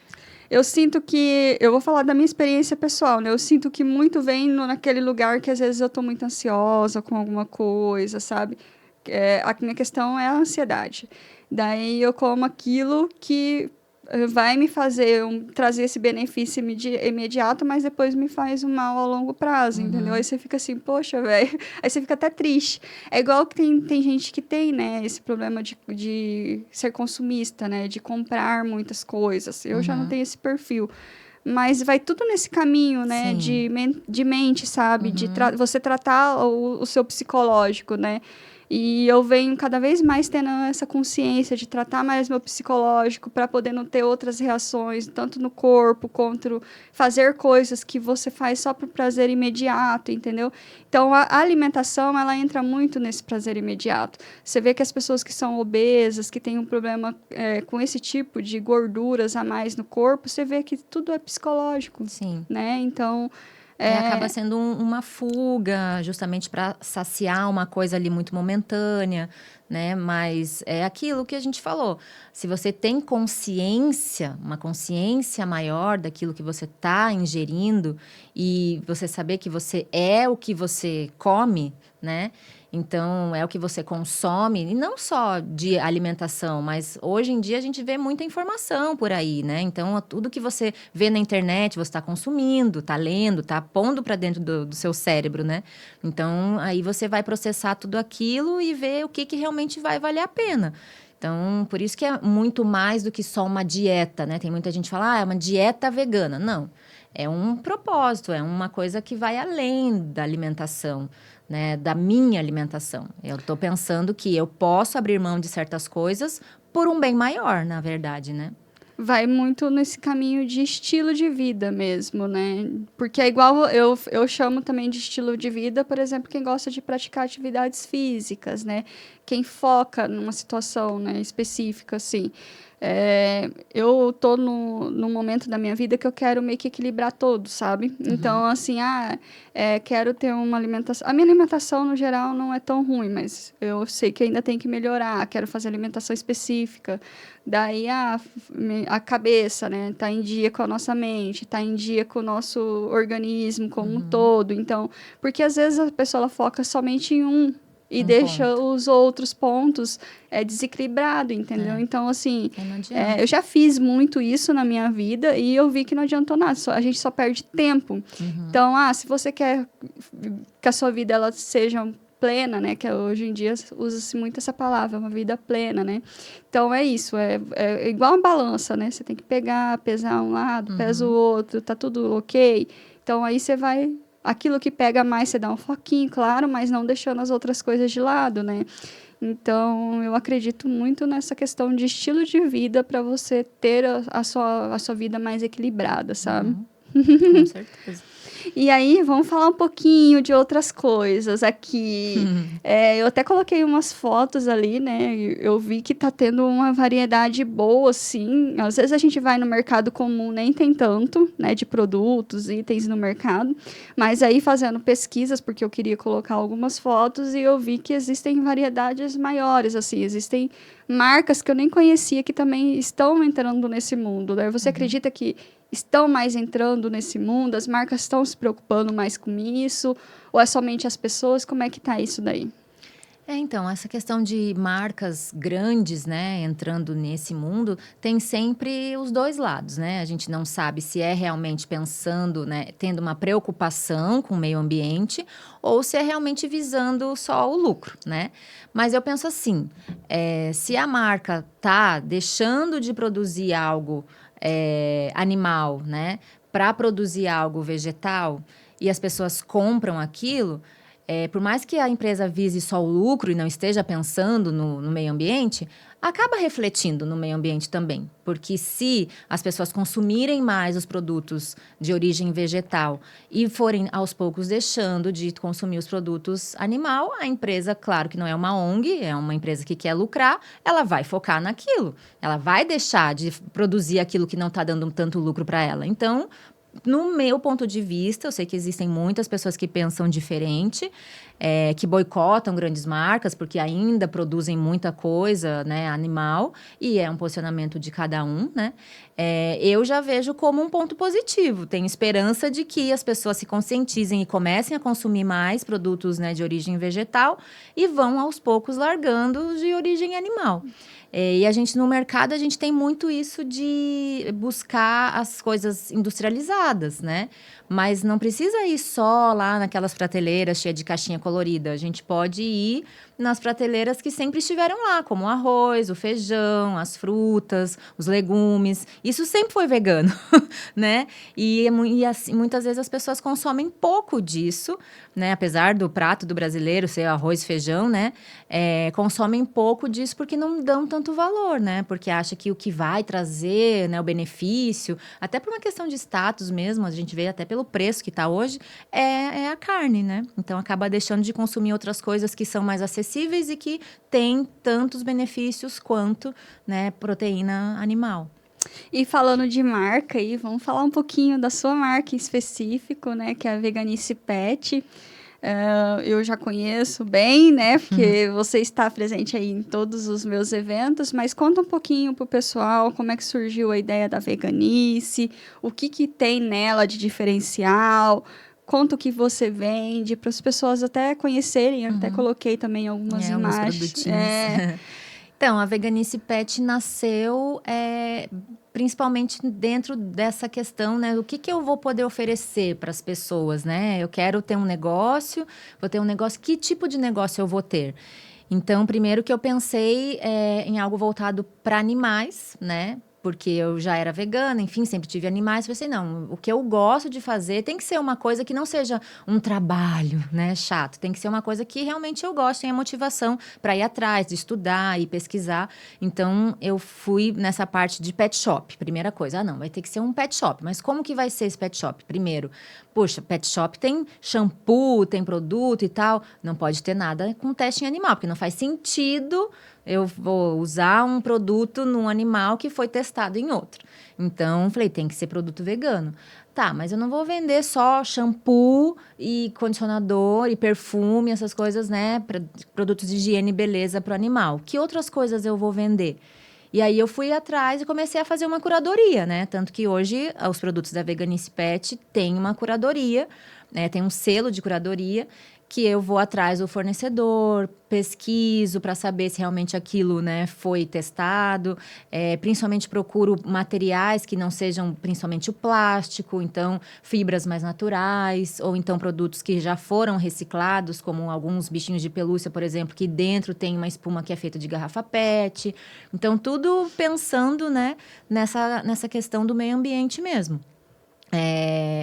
eu sinto que, eu vou falar da minha experiência pessoal, né? Eu sinto que muito vem naquele lugar que às vezes eu tô muito ansiosa com alguma coisa, sabe? A minha questão é a ansiedade. Daí eu como aquilo que vai me fazer trazer esse benefício imediato, mas depois me faz um mal a longo prazo, entendeu? Aí Uhum. você fica assim, poxa, velho. Aí você fica até triste. É igual que tem gente que tem, né, esse problema de ser consumista, né, de comprar muitas coisas. Eu já não Uhum. tenho esse perfil. Mas vai tudo nesse caminho, né, Sim. de mente, sabe? Uhum. Você tratar o seu psicológico, né? E eu venho cada vez mais tendo essa consciência de tratar mais meu psicológico para poder não ter outras reações, tanto no corpo quanto fazer coisas que você faz só por prazer imediato, entendeu? Então a alimentação ela entra muito nesse prazer imediato. Você vê que as pessoas que são obesas, que têm um problema com esse tipo de gorduras a mais no corpo, você vê que tudo é psicológico, Sim. né? Então Acaba é, sendo uma fuga, justamente para saciar uma coisa ali muito momentânea, né? Mas é aquilo que a gente falou. Se você tem consciência, uma consciência maior daquilo que você está ingerindo e você saber que você é o que você come, né? Então, é o que você consome, e não só de alimentação, mas hoje em dia a gente vê muita informação por aí, né? Então, tudo que você vê na internet, você está consumindo, está lendo, está pondo para dentro do seu cérebro, né? Então, aí você vai processar tudo aquilo e ver o que realmente vai valer a pena. Então, por isso que é muito mais do que só uma dieta, né? Tem muita gente que fala, é uma dieta vegana. Não, é um propósito, é uma coisa que vai além da alimentação, né? Da minha alimentação. Eu estou pensando que eu posso abrir mão de certas coisas por um bem maior, na verdade, né? vai muito nesse caminho de estilo de vida mesmo, né? Porque é igual eu chamo também de estilo de vida, por exemplo, quem gosta de praticar atividades físicas, né? Quem foca numa situação, né, específica, assim. Eu tô num momento da minha vida que eu quero meio que equilibrar todo, sabe? Então, Uhum. assim, quero ter uma alimentação. A minha alimentação, no geral, não é tão ruim, mas eu sei que ainda tem que melhorar. Quero fazer alimentação específica. Daí a cabeça, né? Tá em dia com a nossa mente, tá em dia com o nosso organismo como um Uhum. todo. Então, porque às vezes a pessoa ela foca somente em um e Um deixa ponto. os outros pontos desequilibrado, entendeu? É, Então, assim, aí não eu adianta. já fiz muito isso na minha vida e eu vi que não adiantou nada, a gente só perde tempo. Uhum. Então, se você quer que a sua vida ela seja plena, né? Que hoje em dia usa-se muito essa palavra, uma vida plena, né? Então é isso, é igual uma balança, né? Você tem que pegar, pesar um lado, pesa o Uhum. outro, tá tudo ok. Então aí você vai. Aquilo que pega mais, você dá um foquinho, claro, mas não deixando as outras coisas de lado, né? Então, eu acredito muito nessa questão de estilo de vida para você ter a sua vida mais equilibrada, sabe? Uhum. Com certeza. E aí, vamos falar um pouquinho de outras coisas aqui. Eu até coloquei umas fotos ali, né? Eu vi que tá tendo uma variedade boa, assim. Às vezes a gente vai no mercado comum, nem tem tanto, né? De produtos, itens no mercado. Mas aí, fazendo pesquisas, porque eu queria colocar algumas fotos, e eu vi que existem variedades maiores, assim. Existem marcas que eu nem conhecia que também estão entrando nesse mundo, né? Você Uhum. acredita que estão mais entrando nesse mundo? As marcas estão se preocupando mais com isso? Ou é somente as pessoas? Como é que tá isso daí? Então, essa questão de marcas grandes, né, entrando nesse mundo, tem sempre os dois lados, né? A gente não sabe se é realmente pensando, né, tendo uma preocupação com o meio ambiente ou se é realmente visando só o lucro, né? Mas eu penso assim, se a marca tá deixando de produzir algo animal, né, para produzir algo vegetal e as pessoas compram aquilo, Por mais que a empresa vise só o lucro e não esteja pensando no meio ambiente, acaba refletindo no meio ambiente também. Porque se as pessoas consumirem mais os produtos de origem vegetal e forem aos poucos deixando de consumir os produtos animal, a empresa, claro que não é uma ONG, é uma empresa que quer lucrar, ela vai focar naquilo. Ela vai deixar de produzir aquilo que não está dando tanto lucro para ela. Então, no meu ponto de vista, eu sei que existem muitas pessoas que pensam diferente, que boicotam grandes marcas, porque ainda produzem muita coisa, né, animal, e é um posicionamento de cada um, né? Eu já vejo como um ponto positivo. Tenho esperança de que as pessoas se conscientizem e comecem a consumir mais produtos, né, de origem vegetal e vão, aos poucos, largando os de origem animal. E a gente, no mercado, a gente tem muito isso de buscar as coisas industrializadas, né? Mas não precisa ir só lá naquelas prateleiras cheias de caixinha colorida. A gente pode ir nas prateleiras que sempre estiveram lá, como o arroz, o feijão, as frutas, os legumes. Isso sempre foi vegano, né? E assim, muitas vezes as pessoas consomem pouco disso, né? Apesar do prato do brasileiro ser arroz e feijão, né? Consomem pouco disso porque não dão tanto valor, né? Porque acha que o que vai trazer, né, o benefício, até por uma questão de status mesmo, a gente vê até pelo preço que está hoje, é a carne, né? Então acaba deixando de consumir outras coisas que são mais acessíveis e que têm tantos benefícios quanto, né, proteína animal. E falando de marca, aí, vamos falar um pouquinho da sua marca em específico, né? Que é a Veganice Pet. Eu já conheço bem, né? Porque você está presente aí em todos os meus eventos, mas conta um pouquinho pro pessoal como é que surgiu a ideia da Veganice, o que tem nela de diferencial, conta o que você vende, para as pessoas até conhecerem. Eu até coloquei também algumas Alguns imagens. produtinhos. Então, a Veganice Pet nasceu principalmente dentro dessa questão, né? O que eu vou poder oferecer para as pessoas, né? Eu quero ter um negócio, vou ter um negócio, que tipo de negócio eu vou ter? Então, primeiro que eu pensei em algo voltado para animais, né? Porque eu já era vegana, enfim, sempre tive animais. Pensei, não, o que eu gosto de fazer tem que ser uma coisa que não seja um trabalho, né, chato. Tem que ser uma coisa que realmente eu gosto, tenha motivação para ir atrás, de estudar e pesquisar. Então, eu fui nessa parte de pet shop. Primeira coisa, não, vai ter que ser um pet shop. Mas como que vai ser esse pet shop? Primeiro, poxa, pet shop tem shampoo, tem produto e tal. Não pode ter nada com teste em animal, porque não faz sentido eu vou usar um produto num animal que foi testado em outro. Então, falei, tem que ser produto vegano. Tá, mas eu não vou vender só shampoo e condicionador e perfume, essas coisas, né? Produtos de higiene e beleza para o animal. Que outras coisas eu vou vender? E aí eu fui atrás e comecei a fazer uma curadoria, né? Tanto que hoje os produtos da Veganice Pet têm uma curadoria, né? Tem um selo de curadoria que eu vou atrás do fornecedor, pesquiso para saber se realmente aquilo, né, foi testado. Principalmente procuro materiais que não sejam principalmente o plástico, então fibras mais naturais, ou então produtos que já foram reciclados, como alguns bichinhos de pelúcia, por exemplo, que dentro tem uma espuma que é feita de garrafa PET. Então, tudo pensando, né, nessa questão do meio ambiente mesmo.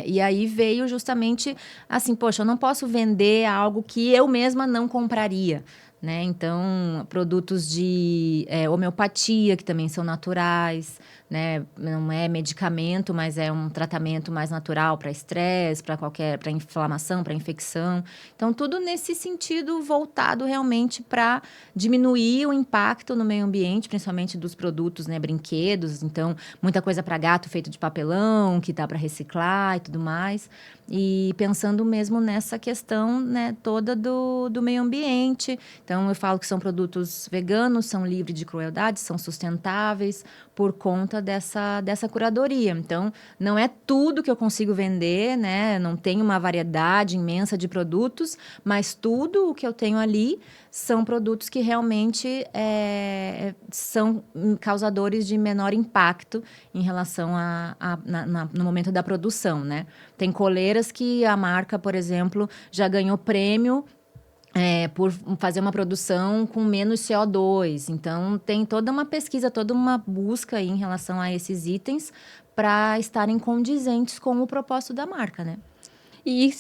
E aí veio justamente assim, poxa, eu não posso vender algo que eu mesma não compraria, né? Então, produtos de homeopatia, que também são naturais, né? Não é medicamento, mas é um tratamento mais natural para estresse, para inflamação, para infecção. Então, tudo nesse sentido voltado realmente para diminuir o impacto no meio ambiente, principalmente dos produtos, né? Brinquedos. Então, muita coisa para gato feito de papelão, que dá para reciclar e tudo mais. E pensando mesmo nessa questão, né, toda do meio ambiente. Então, eu falo que são produtos veganos, são livres de crueldade, são sustentáveis por conta dessa curadoria. Então, não é tudo que eu consigo vender, né? Não tenho uma variedade imensa de produtos, mas tudo o que eu tenho ali são produtos que realmente são causadores de menor impacto em relação no momento da produção, né? Tem coleiras que a marca, por exemplo, já ganhou prêmio por fazer uma produção com menos CO2. Então, tem toda uma pesquisa, toda uma busca aí em relação a esses itens para estarem condizentes com o propósito da marca, né? E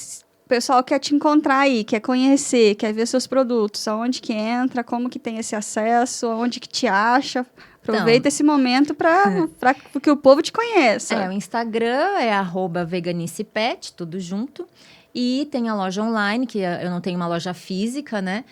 pessoal quer te encontrar aí, quer conhecer, quer ver seus produtos, aonde que entra, como que tem esse acesso, aonde que te acha. Aproveita esse momento para que o povo te conheça. O Instagram é @veganicepet, tudo junto. E tem a loja online, que eu não tenho uma loja física, né?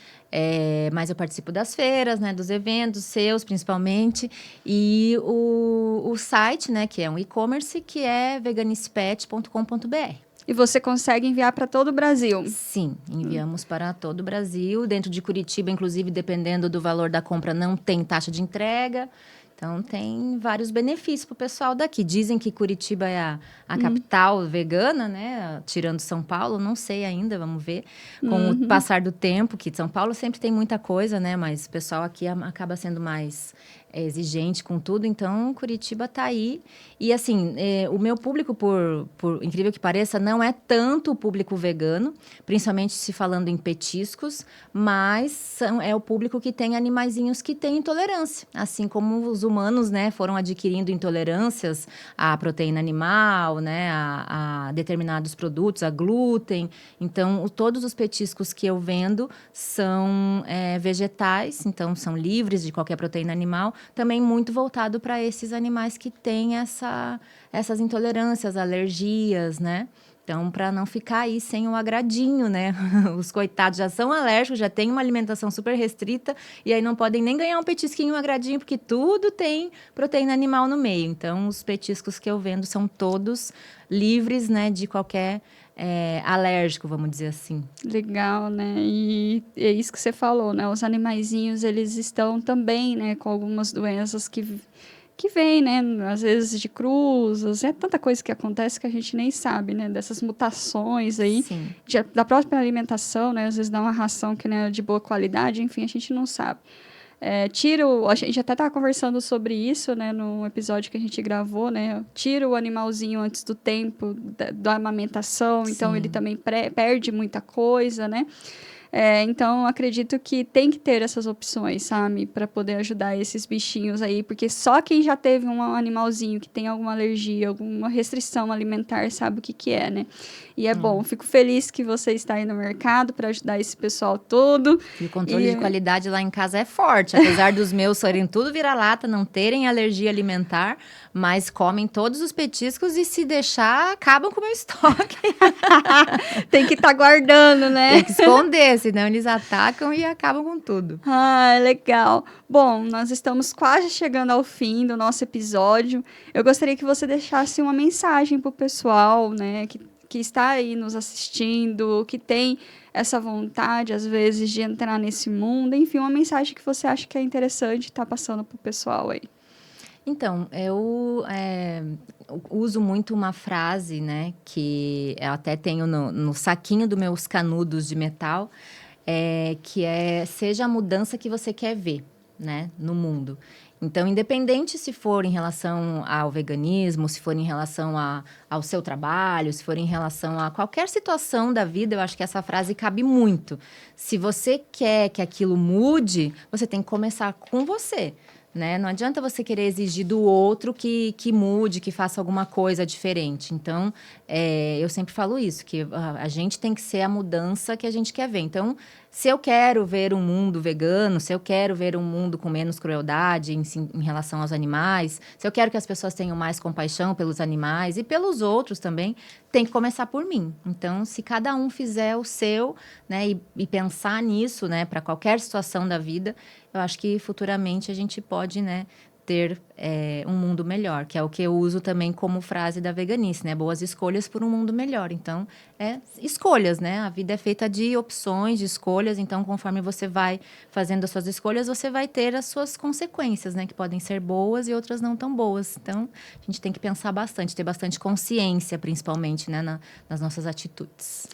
Mas eu participo das feiras, né? Dos eventos seus, principalmente. E o site, né? Que é um e-commerce, que é veganicepet.com.br. E você consegue enviar para todo o Brasil? Sim, enviamos para todo o Brasil. Dentro de Curitiba, inclusive, dependendo do valor da compra, não tem taxa de entrega. Então, tem vários benefícios para o pessoal daqui. Dizem que Curitiba é a capital vegana, né? Tirando São Paulo, não sei ainda, vamos ver. Com o passar do tempo, que São Paulo sempre tem muita coisa, né? Mas o pessoal aqui acaba sendo mais exigente com tudo. Então, Curitiba está aí. E, assim, o meu público, por incrível que pareça, não é tanto o público vegano, principalmente se falando em petiscos, mas é o público que tem animaizinhos que têm intolerância. Assim como os humanos, né, foram adquirindo intolerâncias à proteína animal, né, a determinados produtos, a glúten. Então, todos os petiscos que eu vendo são vegetais, então são livres de qualquer proteína animal, também muito voltado para esses animais que têm essas intolerâncias, alergias, né? Então, para não ficar aí sem o agradinho, né? Os coitados já são alérgicos, já têm uma alimentação super restrita e aí não podem nem ganhar um petisquinho, um agradinho, porque tudo tem proteína animal no meio. Então, os petiscos que eu vendo são todos livres, né, de qualquer alérgico, vamos dizer assim. Legal, né? E é isso que você falou, né? Os animaizinhos, eles estão também, né, com algumas doenças que vem, né, às vezes de cruzes, é tanta coisa que acontece que a gente nem sabe, né, dessas mutações aí, da própria alimentação, né, às vezes dá uma ração que não é de boa qualidade, enfim, a gente não sabe. A gente até estava conversando sobre isso, né, no episódio que a gente gravou, né, tira o animalzinho antes do tempo da amamentação, então ele também perde muita coisa, né. Então, acredito que tem que ter essas opções, sabe? Para poder ajudar esses bichinhos aí. Porque só quem já teve um animalzinho que tem alguma alergia, alguma restrição alimentar, sabe o que é, né? E é bom. Fico feliz que você está aí no mercado para ajudar esse pessoal todo. E o controle de qualidade lá em casa é forte. Apesar dos meus serem tudo vira-lata, não terem alergia alimentar, mas comem todos os petiscos e se deixar, acabam com o meu estoque. Tem que estar guardando, né? Tem que esconder, senão eles atacam e acabam com tudo. Legal. Bom, nós estamos quase chegando ao fim do nosso episódio. Eu gostaria que você deixasse uma mensagem para o pessoal, né, que está aí nos assistindo, que tem essa vontade, às vezes, de entrar nesse mundo. Enfim, uma mensagem que você acha que é interessante estar passando para o pessoal aí. Então, eu uso muito uma frase, né, que eu até tenho no saquinho dos meus canudos de metal, que seja a mudança que você quer ver, né, no mundo. Então, independente se for em relação ao veganismo, se for em relação ao seu trabalho, se for em relação a qualquer situação da vida, eu acho que essa frase cabe muito. Se você quer que aquilo mude, você tem que começar com você. Né? Não adianta você querer exigir do outro que mude, que faça alguma coisa diferente. Então, eu sempre falo isso, que a gente tem que ser a mudança que a gente quer ver. Então, se eu quero ver um mundo vegano, se eu quero ver um mundo com menos crueldade em relação aos animais, se eu quero que as pessoas tenham mais compaixão pelos animais e pelos outros também, tem que começar por mim. Então, se cada um fizer o seu, né, e pensar nisso, né, para qualquer situação da vida, eu acho que futuramente a gente pode, né, ter um mundo melhor, que é o que eu uso também como frase da veganice, né? Boas escolhas por um mundo melhor. Então, escolhas, né? A vida é feita de opções, de escolhas. Então, conforme você vai fazendo as suas escolhas, você vai ter as suas consequências, né? Que podem ser boas e outras não tão boas. Então, a gente tem que pensar bastante, ter bastante consciência, principalmente, né? Nas nossas atitudes.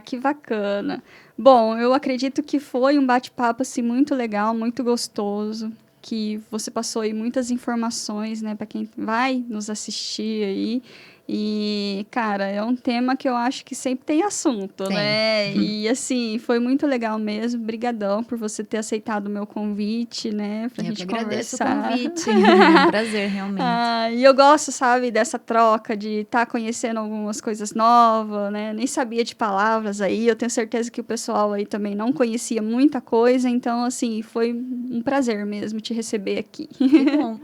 Que bacana. Bom, eu acredito que foi um bate-papo, assim, muito legal, muito gostoso, que você passou aí muitas informações, né, para quem vai nos assistir aí. E, cara, é um tema que eu acho que sempre tem assunto, Tem. né? E, assim, foi muito legal mesmo. Brigadão por você ter aceitado o meu convite, né? Pra Eu gente que agradeço o conversar. convite. É um prazer, realmente. E eu gosto, sabe, dessa troca, de estar conhecendo algumas coisas novas, né? Nem sabia de palavras aí. Eu tenho certeza que o pessoal aí também não conhecia muita coisa. Então, assim, foi um prazer mesmo te receber aqui. Que bom.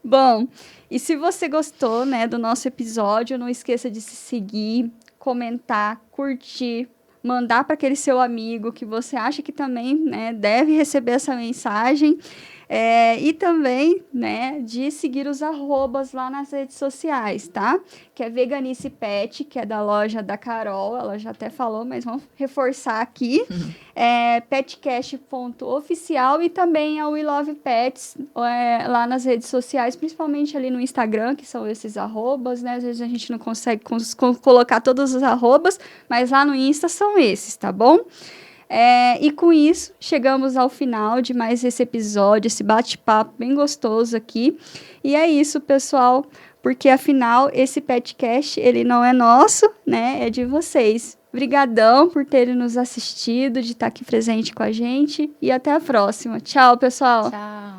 Bom, e se você gostou, né, do nosso episódio, não esqueça de se seguir, comentar, curtir, mandar para aquele seu amigo que você acha que também, né, deve receber essa mensagem. E também, né, de seguir os arrobas lá nas redes sociais, tá? Que é Veganice Pet, que é da loja da Carol, ela já até falou, mas vamos reforçar aqui. Petcast.oficial e também a We Love Pets lá nas redes sociais, principalmente ali no Instagram, que são esses arrobas, né? Às vezes a gente não consegue colocar todos os arrobas, mas lá no Insta são esses, tá bom? E com isso, chegamos ao final de mais esse episódio, esse bate-papo bem gostoso aqui. E é isso, pessoal, porque afinal, esse podcast, ele não é nosso, né? É de vocês. Obrigadão por terem nos assistido, de estar aqui presente com a gente. E até a próxima. Tchau, pessoal. Tchau.